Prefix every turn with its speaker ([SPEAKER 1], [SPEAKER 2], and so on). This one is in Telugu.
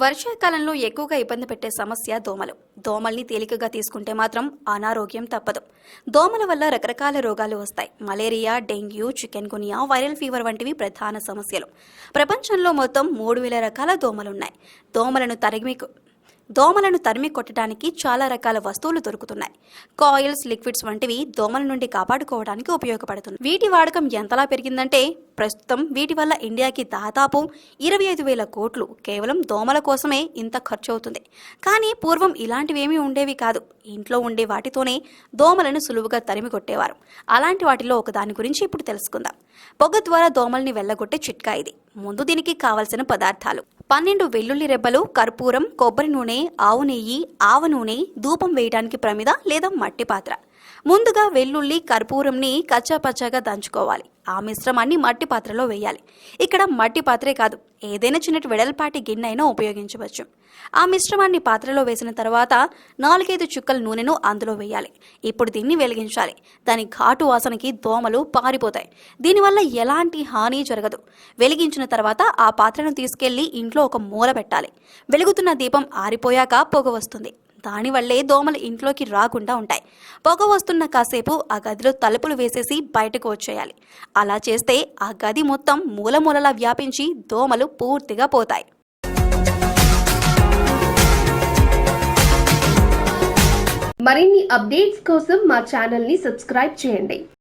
[SPEAKER 1] వర్షాకాలంలో ఎక్కువగా ఇబ్బంది పెట్టే సమస్య దోమలు. దోమల్ని తేలికగా తీసుకుంటే మాత్రం అనారోగ్యం తప్పదు. దోమల వల్ల రకరకాల రోగాలు వస్తాయి. Malaria, dengue, chikungunya, viral fever వంటివి ప్రధాన సమస్యలు. ప్రపంచంలో మొత్తం 3000 రకాల దోమలున్నాయి. దోమలను తరిమి కొట్టడానికి చాలా రకాల వస్తువులు దొరుకుతున్నాయి. కాయిల్స్, లిక్విడ్స్ వంటివి దోమల నుండి కాపాడుకోవడానికి ఉపయోగపడుతుంది. వీటి వాడకం ఎంతలా పెరిగిందంటే ప్రస్తుతం వీటి వల్ల ఇండియాకి దాదాపు 25,000 కోట్లు కేవలం దోమల కోసమే ఇంత ఖర్చు అవుతుంది. కానీ పూర్వం ఇలాంటివేమీ ఉండేవి కాదు. ఇంట్లో ఉండే వాటితోనే దోమలను సులువుగా తరిమి కొట్టేవారు. అలాంటి వాటిలో ఒక దాని గురించి ఇప్పుడు తెలుసుకుందాం. పొగ ద్వారా దోమల్ని వెళ్ళగొట్టే చిట్కా ఇది. ముందు దీనికి కావలసిన పదార్థాలు: 12 వెల్లుల్లి రెబ్బలు, కర్పూరం, కొబ్బరి నూనె, ఆవు నెయ్యి, ఆవ నూనె, ధూపం వేయడానికి ప్రమిద లేదా మట్టి పాత్ర. ముందుగా వెల్లుల్లి, కర్పూరంని కచ్చాపచ్చాగా దంచుకోవాలి. ఆ మిశ్రమాన్ని మట్టి పాత్రలో వేయాలి. ఇక్కడ మట్టి పాత్రే కాదు, ఏదైనా చిన్నటి వెడల్పాటి గిన్నె అయినా ఉపయోగించవచ్చు. ఆ మిశ్రమాన్ని పాత్రలో వేసిన తర్వాత 4-5 చుక్కల నూనెను అందులో వేయాలి. ఇప్పుడు దీన్ని వెలిగించాలి. దాని ఘాటు వాసనకి దోమలు పారిపోతాయి. దీనివల్ల ఎలాంటి హాని జరగదు. వెలిగించిన తర్వాత ఆ పాత్రను తీసుకెళ్లి ఇంట్లో ఒక మూల పెట్టాలి. వెలుగుతున్న దీపం ఆరిపోయాక పొగ వస్తుంది. దానివల్లే దోమలు ఇంట్లోకి రాకుండా ఉంటాయి. పొగ వస్తున్న కాసేపు ఆ గదిలో తలుపులు వేసేసి బయటకు వచ్చేయాలి. అలా చేస్తే ఆ గది మొత్తం మూలమూలలా వ్యాపించి దోమలు పూర్తిగా పోతాయి.
[SPEAKER 2] మరిన్ని అప్డేట్స్ కోసం మా ఛానల్ ని సబ్స్క్రైబ్ చేయండి.